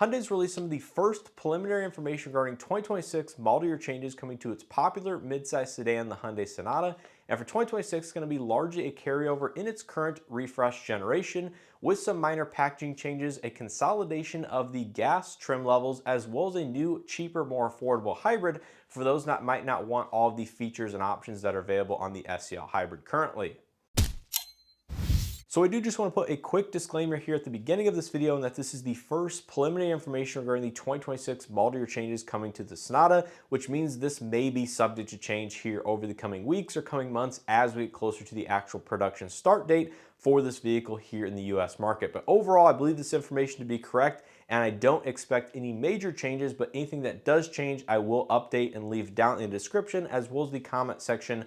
Hyundai's released some of the first preliminary information regarding 2026 model year changes coming to its popular midsize sedan, the Hyundai Sonata. And for 2026, it's going to be largely a carryover in its current refresh generation with some minor packaging changes, a consolidation of the gas trim levels, as well as a new, cheaper, more affordable hybrid for those that might not want all of the features and options that are available on the SEL Hybrid currently. So I do just want to put a quick disclaimer here at the beginning of this video, and that this is the first preliminary information regarding the 2026 model year changes coming to the Sonata, which means this may be subject to change here over the coming weeks or coming months as we get closer to the actual production start date for this vehicle here in the US market. But overall, I believe this information to be correct, and I don't expect any major changes, but anything that does change, I will update and leave down in the description as well as the comment section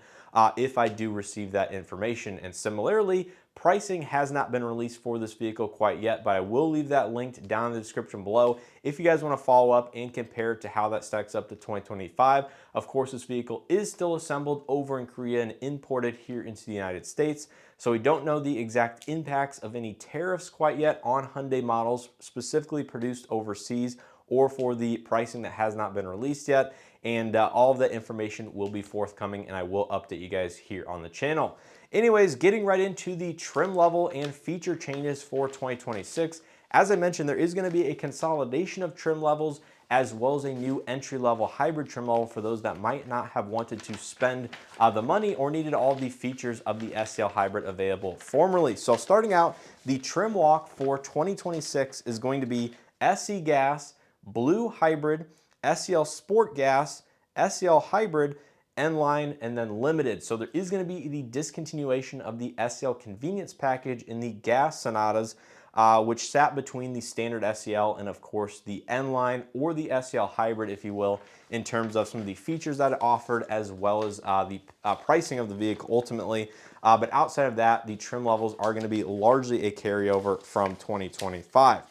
if I do receive that information. And similarly, pricing has not been released for this vehicle quite yet, but I will leave that linked down in the description below if you guys want to follow up and compare it to how that stacks up to 2025. Of course, this vehicle is still assembled over in Korea and imported here into the United States, so we don't know the exact impacts of any tariffs quite yet on Hyundai models specifically produced overseas or for the pricing that has not been released yet. And all of that information will be forthcoming, and I will update you guys here on the channel. Anyways, getting right into the trim level and feature changes for 2026. As I mentioned, there is going to be a consolidation of trim levels as well as a new entry-level hybrid trim level for those that might not have wanted to spend the money or needed all the features of the SEL Hybrid available formerly. So starting out, the trim walk for 2026 is going to be SE Gas, Blue Hybrid, SEL Sport Gas, SEL Hybrid, N-Line, and then Limited. So there is going to be the discontinuation of the SEL Convenience package in the gas Sonatas, which sat between the standard SEL and of course the N-Line or the SEL Hybrid, if you will, in terms of some of the features that it offered as well as the pricing of the vehicle ultimately. But outside of that, the trim levels are going to be largely a carryover from 2025.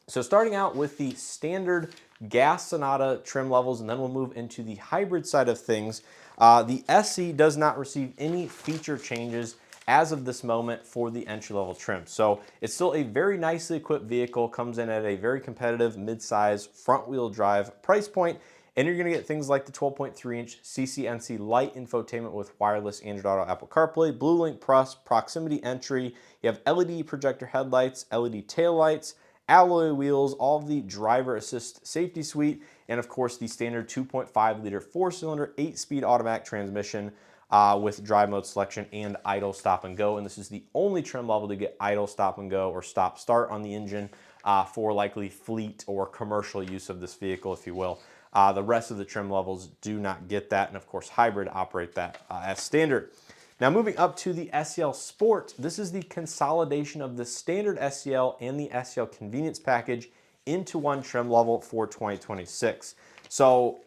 So starting out with the standard gas Sonata trim levels, and then we'll move into the hybrid side of things. The SE does not receive any feature changes as of this moment for the entry-level trim. So it's still a very nicely equipped vehicle, comes in at a very competitive mid-size front-wheel drive price point, and you're going to get things like the 12.3-inch CCNC Lite infotainment with wireless Android Auto, Apple CarPlay, BlueLink Plus, proximity entry. You have LED projector headlights, LED taillights, alloy wheels, all of the driver assist safety suite, and of course the standard 2.5-liter 4-cylinder 8-speed automatic transmission with drive mode selection and idle stop and go. And this is the only trim level to get idle stop and go or stop start on the engine for likely fleet or commercial use of this vehicle, if you will. The rest of the trim levels do not get that, and of course hybrid operate that as standard. Now moving up to the SEL Sport, this is the consolidation of the standard SEL and the SEL Convenience package into one trim level for 2026. So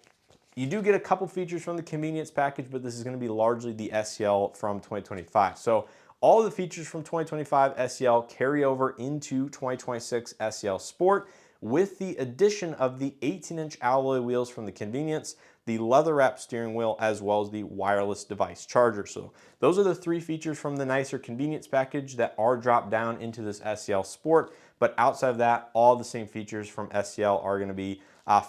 you do get a couple features from the Convenience package, but this is going to be largely the SEL from 2025. So all of the features from 2025 SEL carry over into 2026 SEL Sport, with the addition of the 18-inch alloy wheels from the Convenience, the leather-wrapped steering wheel, as well as the wireless device charger. So those are the three features from the nicer Convenience package that are dropped down into this SEL Sport. But outside of that, all the same features from SEL are going to be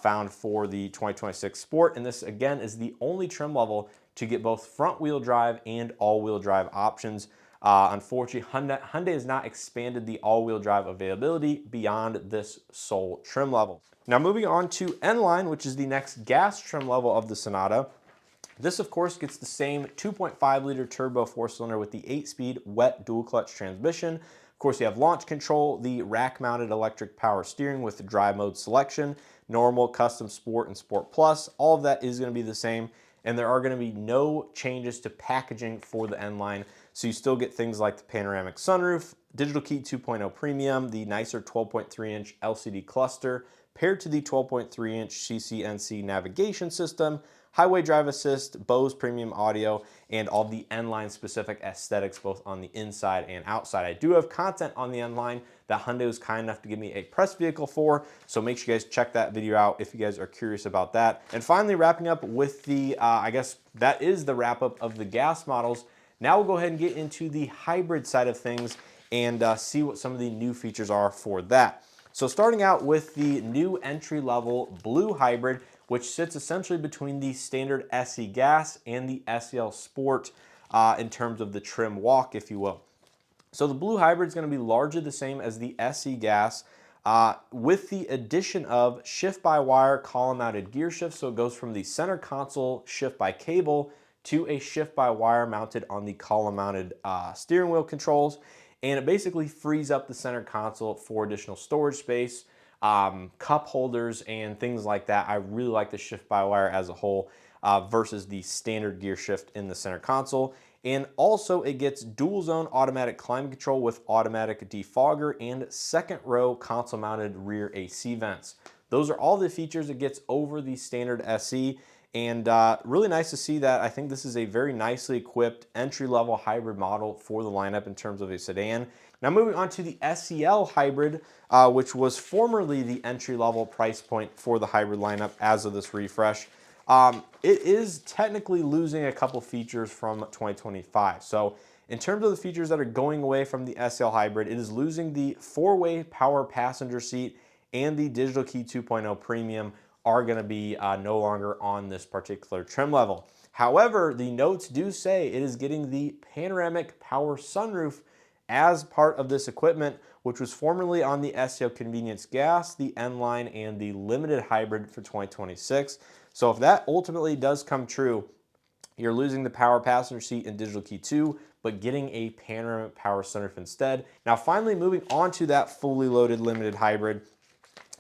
found for the 2026 Sport. And this, again, is the only trim level to get both front-wheel drive and all-wheel drive options. Unfortunately, Hyundai has not expanded the all-wheel drive availability beyond this sole trim level. Now moving on to N-Line, which is the next gas trim level of the Sonata. This, of course, gets the same 2.5-liter turbo 4-cylinder with the 8-speed wet dual-clutch transmission. Of course, you have launch control, the rack-mounted electric power steering with the drive mode selection, normal, custom, sport, and sport plus. All of that is going to be the same, and there are going to be no changes to packaging for the N-Line. So you still get things like the panoramic sunroof, digital key 2.0 premium, the nicer 12.3-inch LCD cluster, paired to the 12.3-inch CCNC navigation system, highway drive assist, Bose premium audio, and all the N-Line specific aesthetics both on the inside and outside. I do have content on the N-Line that Hyundai was kind enough to give me a press vehicle for, so make sure you guys check that video out if you guys are curious about that. And finally, wrapping up with the, I guess that is the wrap up of the gas models. Now we'll go ahead and get into the hybrid side of things and see what some of the new features are for that. So starting out with the new entry-level blue hybrid, which sits essentially between the standard SE gas and the SEL Sport in terms of the trim walk, if you will. So the blue hybrid is going to be largely the same as the SE gas with the addition of shift-by-wire column-mounted gear shift. So it goes from the center console shift-by-cable to a shift-by-wire mounted on the column-mounted steering wheel controls. And it basically frees up the center console for additional storage space, cup holders, and things like that. I really like the shift-by-wire as a whole versus the standard gear shift in the center console. And also it gets dual zone automatic climate control with automatic defogger and second row console mounted rear AC vents. Those are all the features it gets over the standard SE, and really nice to see that. I think this is a very nicely equipped entry-level hybrid model for the lineup in terms of a sedan. Now moving on to the SEL Hybrid, which was formerly the entry-level price point for the hybrid lineup as of this refresh. It is technically losing a couple features from 2025. So in terms of the features that are going away from the SEL Hybrid, it is losing the four-way power passenger seat, and the Digital Key 2.0 Premium are going to be no longer on this particular trim level. However, the notes do say it is getting the panoramic power sunroof as part of this equipment, which was formerly on the SEL Convenience Gas, the N-Line, and the Limited Hybrid for 2026. So if that ultimately does come true, you're losing the power passenger seat and Digital Key 2, but getting a panoramic power sunroof instead. Now finally moving on to that fully loaded Limited Hybrid,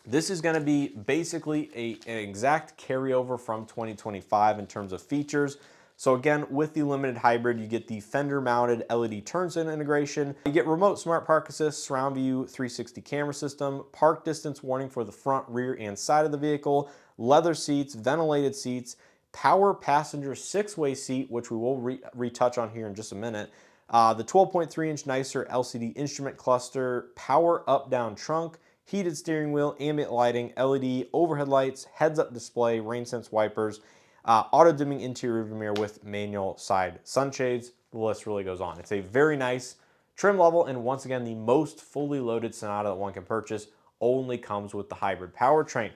this is going to be basically an exact carryover from 2025 in terms of features. So again, with the Limited Hybrid, you get the fender mounted LED turn signal integration. You get remote smart park assist, surround view 360 camera system, park distance warning for the front, rear, and side of the vehicle, leather seats, ventilated seats, power passenger six-way seat, which we will retouch on here in just a minute. The 12.3-inch nicer LCD instrument cluster, power up-down trunk, heated steering wheel, ambient lighting, LED, overhead lights, heads-up display, rain sense wipers, auto-dimming interior rearview mirror with manual side sunshades. The list really goes on. It's a very nice trim level, and once again, the most fully loaded Sonata that one can purchase only comes with the hybrid powertrain.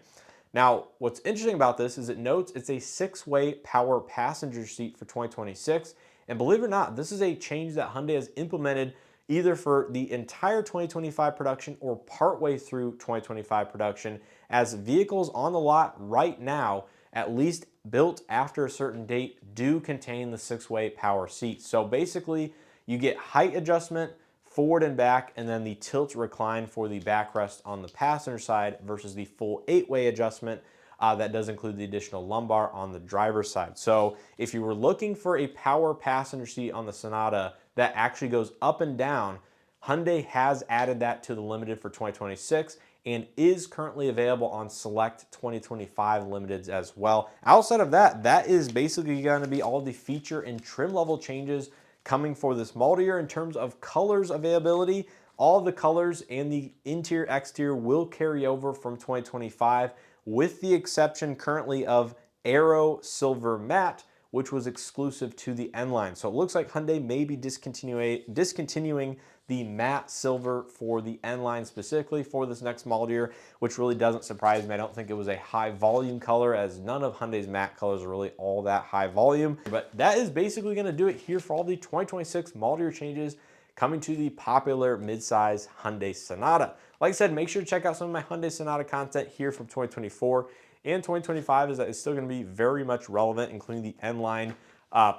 Now, what's interesting about this is it notes it's a six-way power passenger seat for 2026, and believe it or not, this is a change that Hyundai has implemented either for the entire 2025 production or partway through 2025 production, as vehicles on the lot right now, at least built after a certain date, do contain the six-way power seat. So basically, you get height adjustment, forward and back, and then the tilt recline for the backrest on the passenger side versus the full eight-way adjustment that does include the additional lumbar on the driver's side. So if you were looking for a power passenger seat on the Sonata that actually goes up and down, Hyundai has added that to the Limited for 2026 and is currently available on select 2025 Limiteds as well. Outside of that, that is basically going to be all the feature and trim level changes coming for this model year. In terms of colors availability, all the colors and the interior exterior will carry over from 2025, with the exception currently of Aero Silver Matte, which was exclusive to the N-Line. So it looks like Hyundai may be discontinuing the matte silver for the N-Line specifically for this next model year, which really doesn't surprise me. I don't think it was a high volume color, as none of Hyundai's matte colors are really all that high volume. But that is basically going to do it here for all the 2026 model year changes coming to the popular midsize Hyundai Sonata. Like I said, make sure to check out some of my Hyundai Sonata content here from 2024. And 2025 is still going to be very much relevant, including the N-Line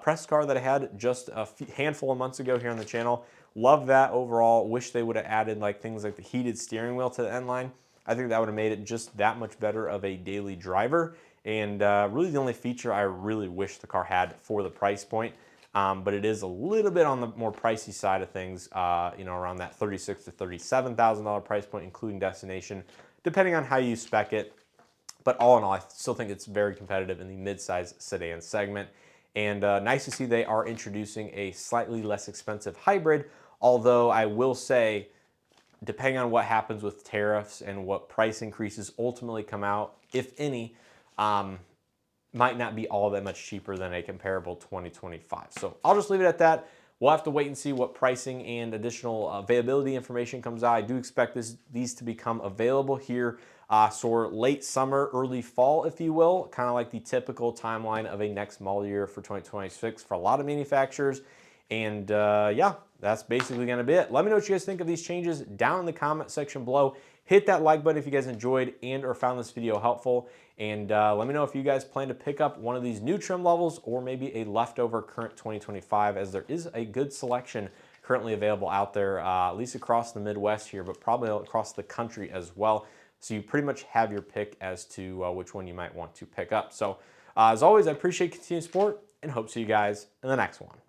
press car that I had just a handful of months ago here on the channel. Love that overall. Wish they would have added things like the heated steering wheel to the N-Line. I think that would have made it just that much better of a daily driver. And really the only feature I really wish the car had for the price point. But it is a little bit on the more pricey side of things, around that $36,000 to $37,000 price point, including destination, depending on how you spec it. But all in all, I still think it's very competitive in the midsize sedan segment. And nice to see they are introducing a slightly less expensive hybrid, although I will say, depending on what happens with tariffs and what price increases ultimately come out, if any, might not be all that much cheaper than a comparable 2025. So I'll just leave it at that. we'll have to wait and see what pricing and additional availability information comes out. I do expect these to become available here so late summer, early fall, if you will, kind of like the typical timeline of a next model year for 2026 for a lot of manufacturers. And yeah, that's basically going to be it. Let me know what you guys think of these changes down in the comment section below. Hit that like button if you guys enjoyed and or found this video helpful. And let me know if you guys plan to pick up one of these new trim levels or maybe a leftover current 2025, as there is a good selection currently available out there, at least across the Midwest here, but probably across the country as well. So you pretty much have your pick as to which one you might want to pick up. So as always, I appreciate continued support and hope to see you guys in the next one.